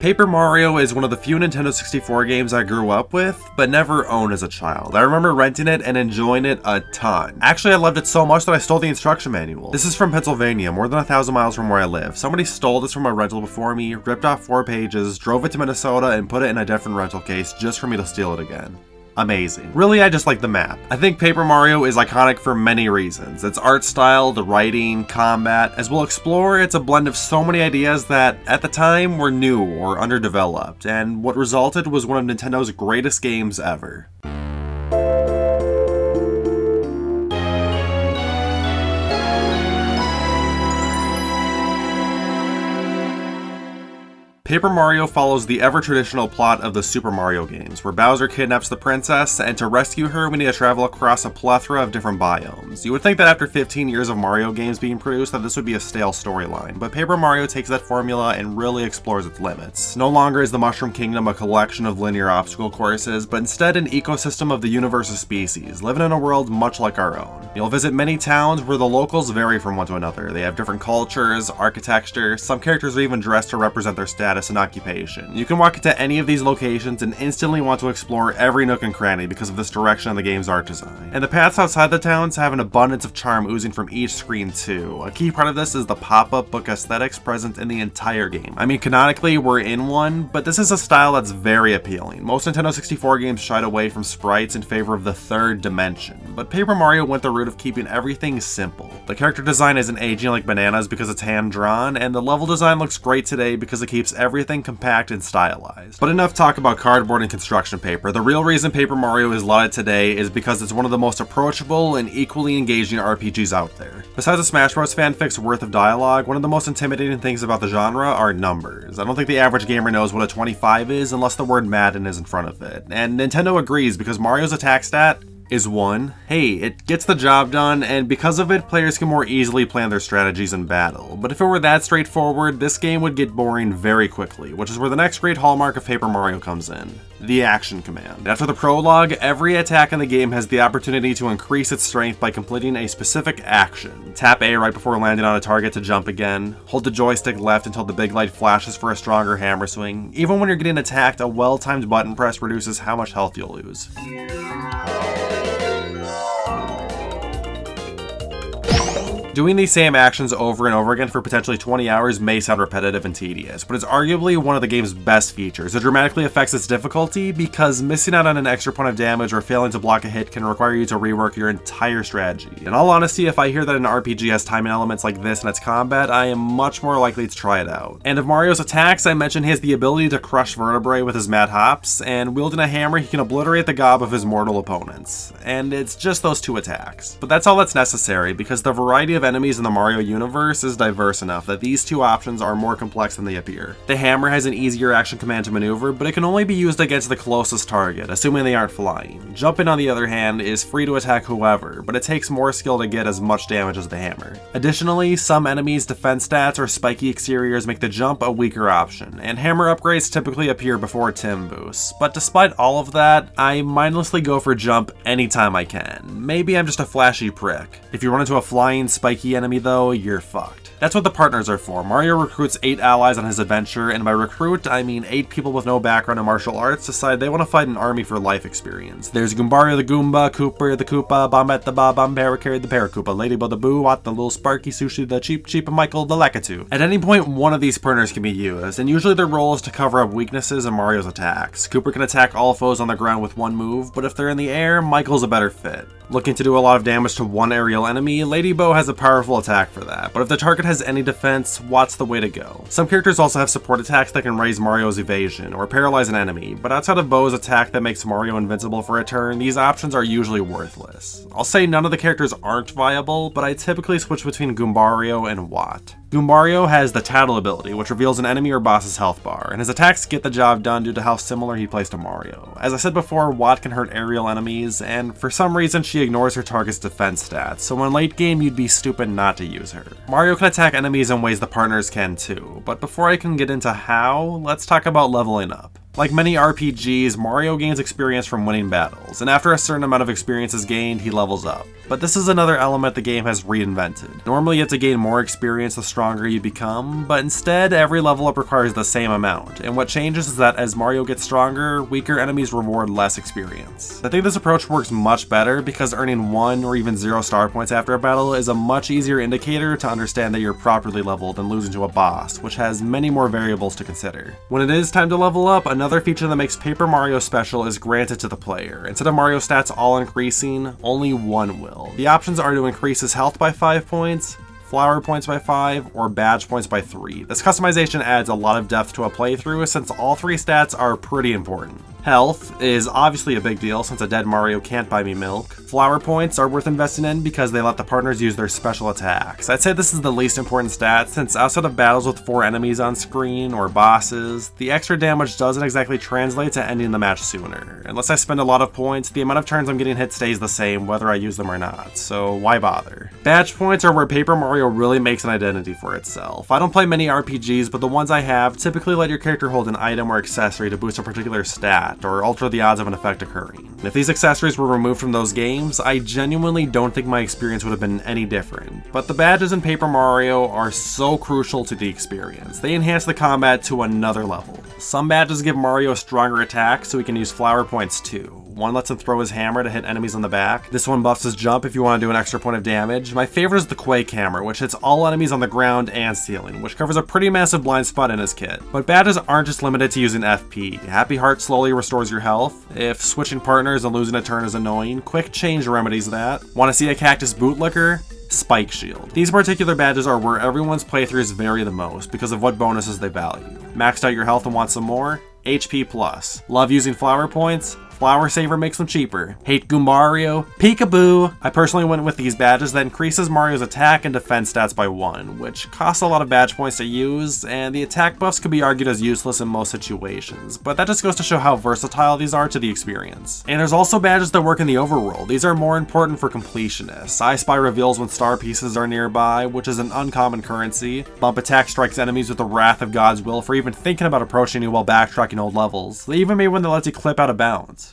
Paper Mario is one of the few Nintendo 64 games I grew up with, but never owned as a child. I remember renting it and enjoying it a ton. Actually, I loved it so much that I stole the instruction manual. This is from Pennsylvania, more than 1,000 miles from where I live. Somebody stole this from a rental before me, ripped off 4 pages, drove it to Minnesota, and put it in a different rental case just for me to steal it again. Amazing. Really, I just like the map. I think Paper Mario is iconic for many reasons. Its art style, the writing, combat. As we'll explore, it's a blend of so many ideas that, at the time, were new or underdeveloped, and what resulted was one of Nintendo's greatest games ever. Paper Mario follows the ever-traditional plot of the Super Mario games, where Bowser kidnaps the princess, and to rescue her we need to travel across a plethora of different biomes. You would think that after 15 years of Mario games being produced that this would be a stale storyline, but Paper Mario takes that formula and really explores its limits. No longer is the Mushroom Kingdom a collection of linear obstacle courses, but instead an ecosystem of the universe of species, living in a world much like our own. You'll visit many towns where the locals vary from one to another. They have different cultures, architecture, some characters are even dressed to represent their status and occupation. You can walk into any of these locations and instantly want to explore every nook and cranny because of this direction of the game's art design. And the paths outside the towns have an abundance of charm oozing from each screen too. A key part of this is the pop-up book aesthetics present in the entire game. I mean, canonically we're in one, but this is a style that's very appealing. Most Nintendo 64 games shied away from sprites in favor of the third dimension, but Paper Mario went the route of keeping everything simple. The character design isn't aging like bananas because it's hand-drawn, and the level design looks great today because it keeps everything compact and stylized. But enough talk about cardboard and construction paper. The real reason Paper Mario is lauded today is because it's one of the most approachable and equally engaging RPGs out there. Besides a Smash Bros. Fanfic's worth of dialogue, one of the most intimidating things about the genre are numbers. I don't think the average gamer knows what a 25 is unless the word Madden is in front of it. And Nintendo agrees because Mario's attack stat is 1. Hey, it gets the job done, and because of it, players can more easily plan their strategies in battle. But if it were that straightforward, this game would get boring very quickly, which is where the next great hallmark of Paper Mario comes in: the action command. After the prologue, every attack in the game has the opportunity to increase its strength by completing a specific action. Tap A right before landing on a target to jump again, hold the joystick left until the big light flashes for a stronger hammer swing. Even when you're getting attacked, a well-timed button press reduces how much health you'll lose. Doing these same actions over and over again for potentially 20 hours may sound repetitive and tedious, but it's arguably one of the game's best features. It dramatically affects its difficulty because missing out on an extra point of damage or failing to block a hit can require you to rework your entire strategy. In all honesty, if I hear that an RPG has timing elements like this in its combat, I am much more likely to try it out. And of Mario's attacks, I mentioned he has the ability to crush vertebrae with his mad hops, and wielding a hammer, he can obliterate the gob of his mortal opponents. And it's just those 2 attacks. But that's all that's necessary because the variety of enemies in the Mario universe is diverse enough that these 2 options are more complex than they appear. The hammer has an easier action command to maneuver, but it can only be used against the closest target, assuming they aren't flying. Jumping, on the other hand, is free to attack whoever, but it takes more skill to get as much damage as the hammer. Additionally, some enemies' defense stats or spiky exteriors make the jump a weaker option, and hammer upgrades typically appear before Tim boosts. But despite all of that, I mindlessly go for jump anytime I can. Maybe I'm just a flashy prick. If you run into a flying, spiky enemy though, you're fucked. That's what the partners are for. Mario recruits 8 allies on his adventure, and by recruit, I mean 8 people with no background in martial arts decide they want to fight an army for life experience. There's Goombario the Goomba, Cooper the Koopa, Bombette the Bob, Bombaricarry the Paracoopa, Ladybug the Boo, Watt the Little Sparky, Sushi the Cheap, and Michael the Lakitu. At any point, one of these partners can be used, and usually their role is to cover up weaknesses in Mario's attacks. Cooper can attack all foes on the ground with 1 move, but if they're in the air, Michael's a better fit. Looking to do a lot of damage to one aerial enemy, Ladybug has a powerful attack for that, but if the target has any defense, Watt's the way to go. Some characters also have support attacks that can raise Mario's evasion, or paralyze an enemy, but outside of Bow's attack that makes Mario invincible for a turn, these options are usually worthless. I'll say none of the characters aren't viable, but I typically switch between Goombario and Watt. Goombario has the Tattle ability, which reveals an enemy or boss's health bar, and his attacks get the job done due to how similar he plays to Mario. As I said before, Watt can hurt aerial enemies, and for some reason she ignores her target's defense stats, so in late game you'd be stupid not to use her. Mario can attack enemies in ways the partners can too, but before I can get into how, let's talk about leveling up. Like many RPGs, Mario gains experience from winning battles, and after a certain amount of experience is gained, he levels up. But this is another element the game has reinvented. Normally you have to gain more experience the stronger you become, but instead every level up requires the same amount, and what changes is that as Mario gets stronger, weaker enemies reward less experience. I think this approach works much better because earning 1 or even 0 star points after a battle is a much easier indicator to understand that you're properly leveled than losing to a boss, which has many more variables to consider. When it is time to level up, another feature that makes Paper Mario special is granted to the player. Instead of Mario stats all increasing, only one will. The options are to increase his health by 5 points, flower points by 5, or badge points by 3. This customization adds a lot of depth to a playthrough since all 3 stats are pretty important. Health is obviously a big deal since a dead Mario can't buy me milk. Flower points are worth investing in because they let the partners use their special attacks. I'd say this is the least important stat since outside of battles with 4 enemies on screen or bosses, the extra damage doesn't exactly translate to ending the match sooner. Unless I spend a lot of points, the amount of turns I'm getting hit stays the same whether I use them or not, so why bother? Badge points are where Paper Mario really makes an identity for itself. I don't play many RPGs, but the ones I have typically let your character hold an item or accessory to boost a particular stat, or alter the odds of an effect occurring. And if these accessories were removed from those games, I genuinely don't think my experience would have been any different. But the badges in Paper Mario are so crucial to the experience. They enhance the combat to another level. Some badges give Mario a stronger attack so he can use flower points too. One lets him throw his hammer to hit enemies on the back. This one buffs his jump if you want to do an extra point of damage. My favorite is the Quake Hammer, which hits all enemies on the ground and ceiling, which covers a pretty massive blind spot in his kit. But badges aren't just limited to using FP. Happy Heart slowly restores your health. If switching partners and losing a turn is annoying, Quick Change remedies that. Want to see a Cactus Bootlicker? Spike Shield. These particular badges are where everyone's playthroughs vary the most because of what bonuses they value. Maxed out your health and want some more? HP Plus. Love using flower points? Flower Saver makes them cheaper. Hate Goombario? Peekaboo! I personally went with these badges that increases Mario's attack and defense stats by 1, which costs a lot of badge points to use, and the attack buffs could be argued as useless in most situations, but that just goes to show how versatile these are to the experience. And there's also badges that work in the overworld. These are more important for completionists. I Spy reveals when star pieces are nearby, which is an uncommon currency. Bump Attack strikes enemies with the wrath of God's will for even thinking about approaching you while backtracking old levels. They even made one that lets you clip out of bounds.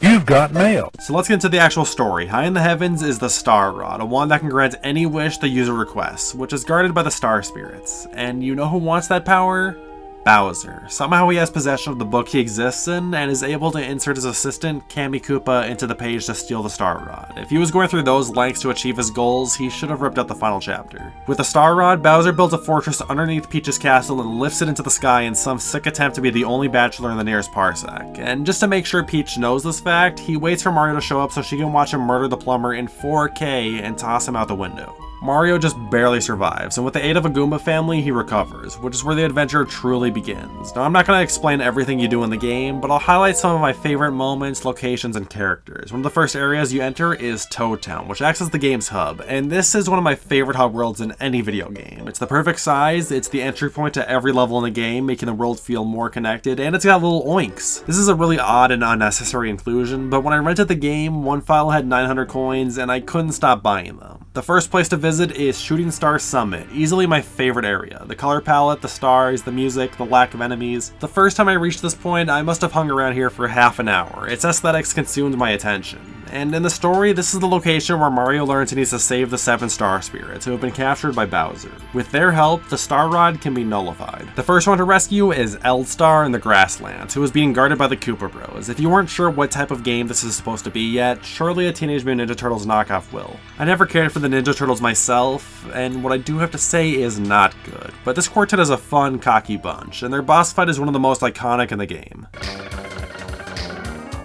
You've got mail. So let's get into the actual story. High in the heavens is the Star Rod, a wand that can grant any wish the user requests, which is guarded by the Star Spirits. And you know who wants that power? Bowser. Somehow he has possession of the book he exists in and is able to insert his assistant, Kammy Koopa, into the page to steal the Star Rod. If he was going through those lengths to achieve his goals, he should have ripped out the final chapter. With the Star Rod, Bowser builds a fortress underneath Peach's castle and lifts it into the sky in some sick attempt to be the only bachelor in the nearest parsec. And just to make sure Peach knows this fact, he waits for Mario to show up so she can watch him murder the plumber in 4K and toss him out the window. Mario just barely survives, and with the aid of a Goomba family, he recovers, which is where the adventure truly begins. Now, I'm not going to explain everything you do in the game, but I'll highlight some of my favorite moments, locations, and characters. One of the first areas you enter is Toad Town, which acts as the game's hub, and this is one of my favorite hub worlds in any video game. It's the perfect size, it's the entry point to every level in the game, making the world feel more connected, and it's got little oinks. This is a really odd and unnecessary inclusion, but when I rented the game, one file had 900 coins, and I couldn't stop buying them. The first place to visit is Shooting Star Summit, easily my favorite area. The color palette, the stars, the music, the lack of enemies. The first time I reached this point, I must have hung around here for half an hour. Its aesthetics consumed my attention. And in the story, this is the location where Mario learns he needs to save the 7 Star Spirits who have been captured by Bowser. With their help, the Star Rod can be nullified. The first one to rescue is Eldstar in the Grasslands, who is being guarded by the Koopa Bros. If you weren't sure what type of game this is supposed to be yet, surely a Teenage Mutant Ninja Turtles knockoff will. I never cared for the Ninja Turtles myself, and what I do have to say is not good. But this quartet is a fun, cocky bunch, and their boss fight is one of the most iconic in the game.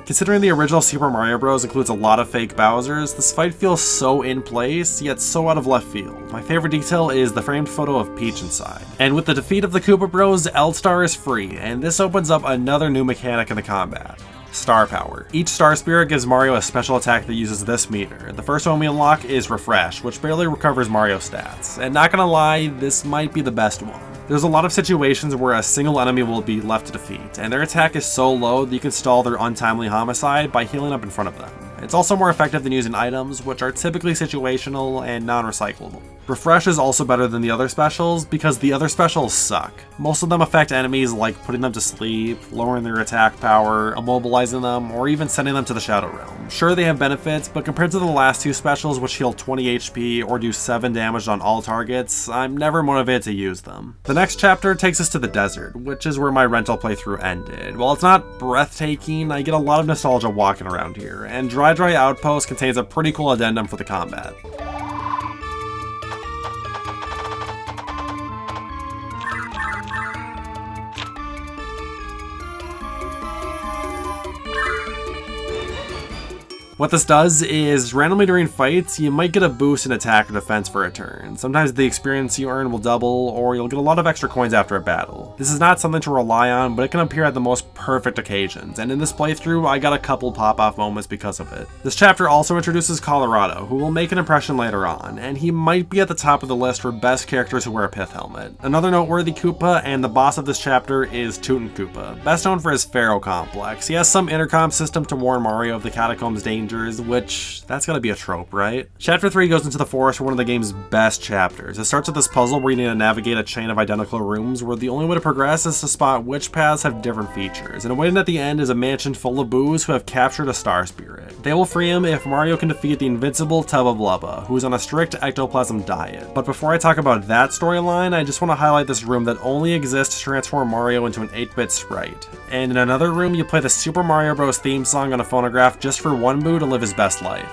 Considering the original Super Mario Bros. Includes a lot of fake Bowsers, this fight feels so in place, yet so out of left field. My favorite detail is the framed photo of Peach inside. And with the defeat of the Koopa Bros, Eldstar is free, and this opens up another new mechanic in the combat. Star Power. Each Star Spirit gives Mario a special attack that uses this meter. The first one we unlock is Refresh, which barely recovers Mario stats. And not gonna lie, this might be the best one. There's a lot of situations where a single enemy will be left to defeat, and their attack is so low that you can stall their untimely homicide by healing up in front of them. It's also more effective than using items, which are typically situational and non-recyclable. Refresh is also better than the other specials because the other specials suck. Most of them affect enemies like putting them to sleep, lowering their attack power, immobilizing them, or even sending them to the Shadow Realm. Sure, they have benefits, but compared to the last two specials which heal 20 HP or do 7 damage on all targets, I'm never motivated to use them. The next chapter takes us to the desert, which is where my rental playthrough ended. While it's not breathtaking, I get a lot of nostalgia walking around here, and Dry Outpost contains a pretty cool addendum for the combat. What this does is, randomly during fights, you might get a boost in attack or defense for a turn. Sometimes the experience you earn will double, or you'll get a lot of extra coins after a battle. This is not something to rely on, but it can appear at the most perfect occasions, and in this playthrough, I got a couple pop-off moments because of it. This chapter also introduces Colorado, who will make an impression later on, and he might be at the top of the list for best characters who wear a pith helmet. Another noteworthy Koopa, and the boss of this chapter, is Tootin' Koopa, best known for his Pharaoh complex. He has some intercom system to warn Mario of the catacombs danger, which, that's gotta be a trope, right? Chapter 3 goes into the forest for one of the game's best chapters. It starts with this puzzle where you need to navigate a chain of identical rooms where the only way to progress is to spot which paths have different features, and awaiting at the end is a mansion full of boos who have captured a star spirit. They will free him if Mario can defeat the invincible Tubba Blubba, who is on a strict ectoplasm diet. But before I talk about that storyline, I just want to highlight this room that only exists to transform Mario into an 8-bit sprite. And in another room, you play the Super Mario Bros. Theme song on a phonograph just for one boo to live his best life.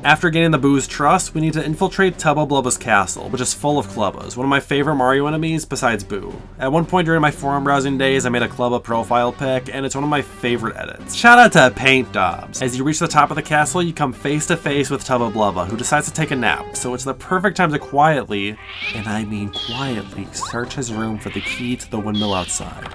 After gaining the Boo's trust, we need to infiltrate Tubba Blubba's castle, which is full of Clubbas, one of my favorite Mario enemies besides Boo. At one point during my forum browsing days, I made a Clubba profile pic, and it's one of my favorite edits. Shout out to Paint Daubs! As you reach the top of the castle, you come face to face with Tubba Blubba, who decides to take a nap, so it's the perfect time to quietly, and I mean quietly, search his room for the key to the windmill outside.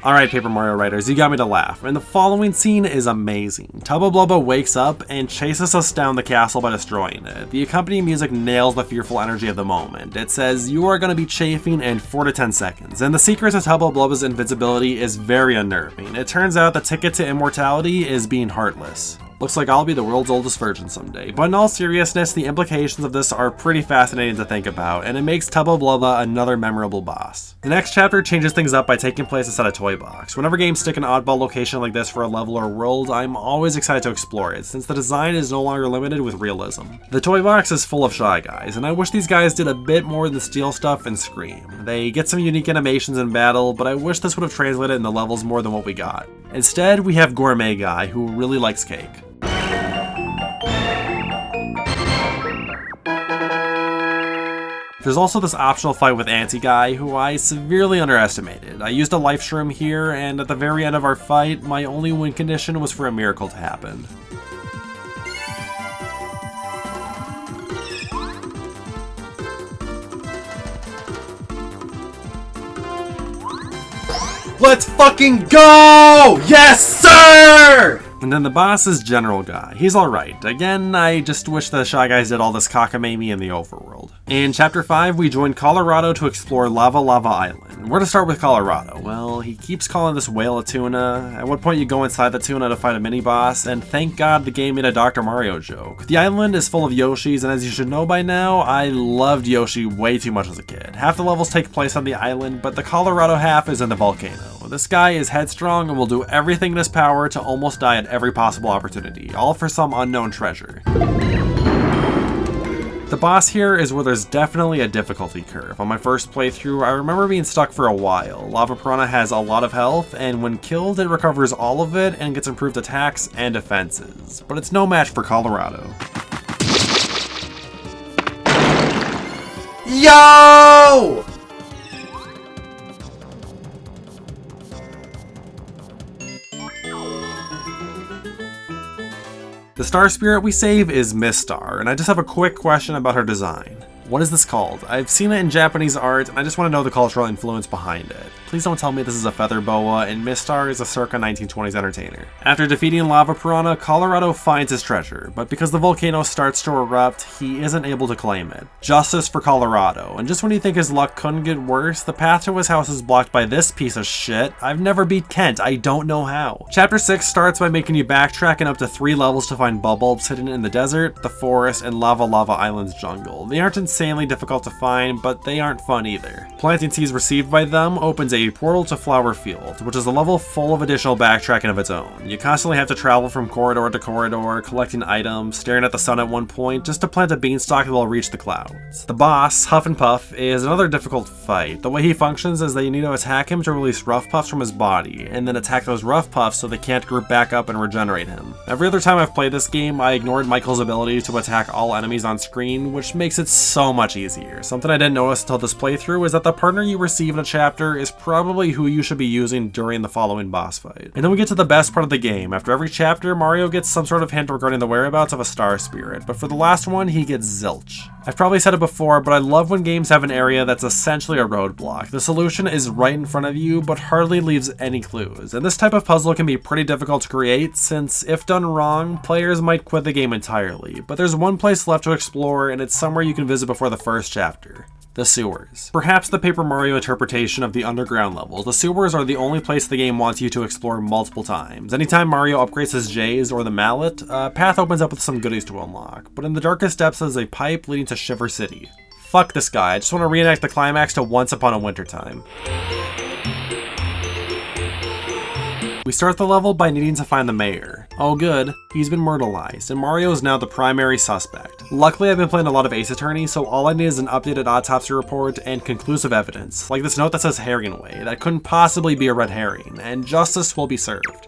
Alright, Paper Mario writers, you got me to laugh, and the following scene is amazing. Tubba Blubba wakes up and chases us down the castle by destroying it. The accompanying music nails the fearful energy of the moment. It says, "You are going to be chafing in 4 to 10 seconds," and the secret to Tubba Blubba's invincibility is very unnerving. It turns out the ticket to immortality is being heartless. Looks like I'll be the world's oldest virgin someday. But in all seriousness, the implications of this are pretty fascinating to think about, and it makes Tubba Blubba another memorable boss. The next chapter changes things up by taking place inside a toy box. Whenever games stick an oddball location like this for a level or world, I'm always excited to explore it, since the design is no longer limited with realism. The toy box is full of Shy Guys, and I wish these guys did a bit more than steal stuff and scream. They get some unique animations in battle, but I wish this would have translated in the levels more than what we got. Instead, we have Gourmet Guy, who really likes cake. There's also this optional fight with Anti-Guy, who I severely underestimated. I used a life shroom here, and at the very end of our fight, my only win condition was for a miracle to happen. Let's fucking go! Yes, sir! And then the boss is General Guy. He's alright. Again, I just wish the Shy Guys did all this cockamamie in the overworld. In Chapter 5, we join Colorado to explore Lava Lava Island. Where to start with Colorado? Well, he keeps calling this whale a tuna. At one point you go inside the tuna to fight a mini-boss, and thank God the game made a Dr. Mario joke. The island is full of Yoshis, and as you should know by now, I loved Yoshi way too much as a kid. Half the levels take place on the island, but the Colorado half is in the volcano. This guy is headstrong and will do everything in his power to almost die at every possible opportunity, all for some unknown treasure. The boss here is where there's definitely a difficulty curve. On my first playthrough, I remember being stuck for a while. Lava Piranha has a lot of health, and when killed, it recovers all of it and gets improved attacks and defenses. But it's no match for Colorado. Yo! The star spirit we save is Miss Star, and I just have a quick question about her design. What is this called? I've seen it in Japanese art, and I just want to know the cultural influence behind it. Please please don't tell me this is a feather boa, and Mistar is a circa 1920s entertainer. After defeating Lava Piranha, Colorado finds his treasure, but because the volcano starts to erupt, he isn't able to claim it. Justice for Colorado, and just when you think his luck couldn't get worse, the path to his house is blocked by this piece of shit. I've never beat Kent, I don't know how. Chapter 6 starts by making you backtrack in up to 3 levels to find bulbs hidden in the desert, the forest, and Lava Island's jungle. They aren't insanely difficult to find, but they aren't fun either. Planting seeds received by them opens a portal to Flower Field, which is a level full of additional backtracking of its own. You constantly have to travel from corridor to corridor, collecting items, staring at the sun at one point, just to plant a beanstalk that will reach the clouds. The boss, Huff and Puff, is another difficult fight. The way he functions is that you need to attack him to release rough puffs from his body, and then attack those rough puffs so they can't group back up and regenerate him. Every other time I've played this game, I ignored Michael's ability to attack all enemies on screen, which makes it so much easier. Something I didn't notice until this playthrough is that the partner you receive in a chapter is probably who you should be using during the following boss fight. And then we get to the best part of the game. After every chapter, Mario gets some sort of hint regarding the whereabouts of a star spirit, but for the last one, he gets zilch. I've probably said it before, but I love when games have an area that's essentially a roadblock. The solution is right in front of you, but hardly leaves any clues. And this type of puzzle can be pretty difficult to create, since if done wrong, players might quit the game entirely. But there's one place left to explore, and it's somewhere you can visit before the first chapter. The sewers. Perhaps the Paper Mario interpretation of the underground levels, the sewers are the only place the game wants you to explore multiple times. Anytime Mario upgrades his J's or the mallet, a path opens up with some goodies to unlock, but in the darkest depths is a pipe leading to Shiver City. Fuck this guy, I just want to reenact the climax to Once Upon a Wintertime. We start the level by needing to find the mayor. Oh good, he's been myrtleized, and Mario is now the primary suspect. Luckily I've been playing a lot of Ace Attorney, so all I need is an updated autopsy report and conclusive evidence, like this note that says Herringway, that couldn't possibly be a red herring, and justice will be served.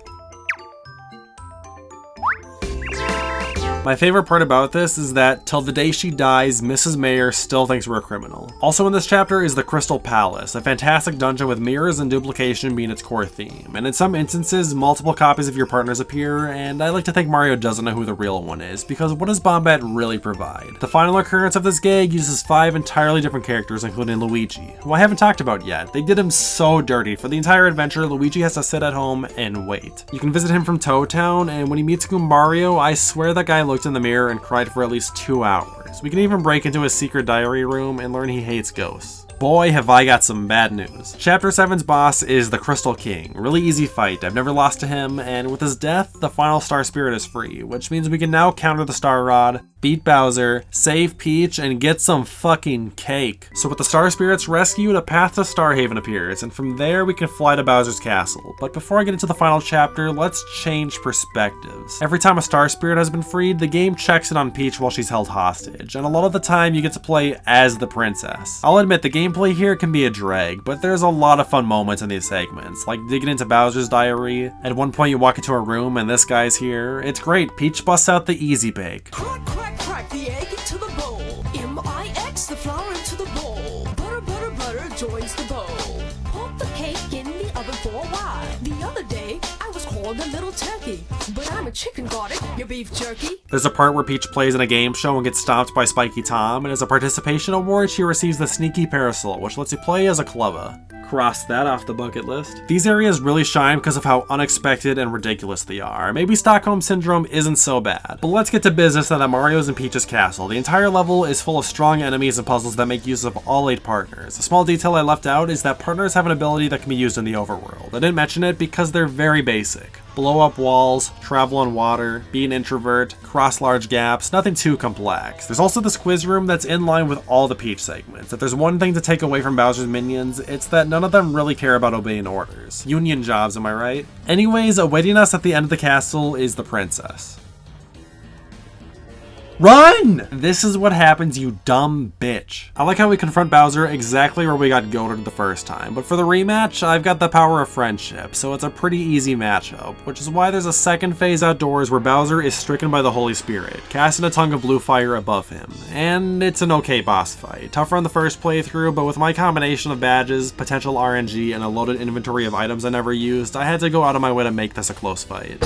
My favorite part about this is that, till the day she dies, Mrs. Mayor still thinks we're a criminal. Also in this chapter is the Crystal Palace, a fantastic dungeon with mirrors and duplication being its core theme. And in some instances, multiple copies of your partners appear, and I like to think Mario doesn't know who the real one is, because what does Bombat really provide? The final occurrence of this gag uses 5 entirely different characters, including Luigi, who I haven't talked about yet. They did him so dirty. For the entire adventure, Luigi has to sit at home and wait. You can visit him from Toad Town, and when he meets Goombario, I swear that guy looked in the mirror and cried for at least 2 hours. We can even break into his secret diary room and learn he hates ghosts. Boy, have I got some bad news. Chapter 7's boss is the Crystal King. Really easy fight, I've never lost to him, and with his death, the final Star Spirit is free, which means we can now counter the Star Rod, beat Bowser, save Peach, and get some fucking cake. So with the Star Spirits rescued, a path to Starhaven appears, and from there we can fly to Bowser's castle. But before I get into the final chapter, let's change perspectives. Every time a Star Spirit has been freed, the game checks in on Peach while she's held hostage, and a lot of the time you get to play as the princess. I'll admit the gameplay here can be a drag, but there's a lot of fun moments in these segments, like digging into Bowser's diary. At one point you walk into a room and this guy's here. It's great, Peach busts out the Easy Bake. Crack the egg into the bowl. M-I-X the flour into the bowl. Butter joins the bowl. Put the cake in the oven for a while. The other day, I was called a little turkey. But I'm a chicken, got it? Your beef jerky? There's a part where Peach plays in a game show and gets stomped by Spiky Tom, and as a participation award, she receives the Sneaky Parasol, which lets you play as a Clubba. Cross that off the bucket list. These areas really shine because of how unexpected and ridiculous they are. Maybe Stockholm Syndrome isn't so bad. But let's get to business now that Mario's in Peach's castle. The entire level is full of strong enemies and puzzles that make use of all 8 partners. A small detail I left out is that partners have an ability that can be used in the overworld. I didn't mention it because they're very basic. Blow up walls, travel on water, be an introvert, cross large gaps, nothing too complex. There's also this quiz room that's in line with all the Peach segments. If there's one thing to take away from Bowser's minions, it's that none of them really care about obeying orders. Union jobs, am I right? Anyways, awaiting us at the end of the castle is the princess. Run! This is what happens, you dumb bitch. I like how we confront Bowser exactly where we got goated the first time, but for the rematch, I've got the power of friendship, so it's a pretty easy matchup, which is why there's a second phase outdoors where Bowser is stricken by the Holy Spirit, casting a tongue of blue fire above him, and it's an okay boss fight. Tougher on the first playthrough, but with my combination of badges, potential RNG, and a loaded inventory of items I never used, I had to go out of my way to make this a close fight.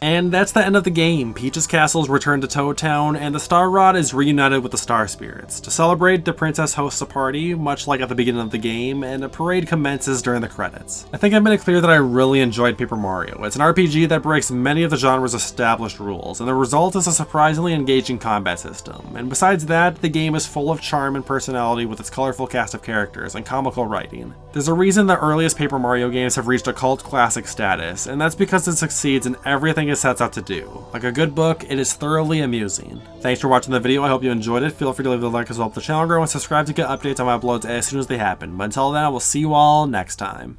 And that's the end of the game. Peach's castle is returned to Toad Town, and the Star Rod is reunited with the Star Spirits. To celebrate, the princess hosts a party, much like at the beginning of the game, and a parade commences during the credits. I think I've made it clear that I really enjoyed Paper Mario. It's an RPG that breaks many of the genre's established rules, and the result is a surprisingly engaging combat system. And besides that, the game is full of charm and personality with its colorful cast of characters and comical writing. There's a reason the earliest Paper Mario games have reached a cult classic status, and that's because it succeeds in everything it sets out to do. Like a good book, it is thoroughly amusing. Thanks for watching the video, I hope you enjoyed it. Feel free to leave a like as well if the channel grow, and subscribe to get updates on my uploads as soon as they happen. But until then, I will see you all next time.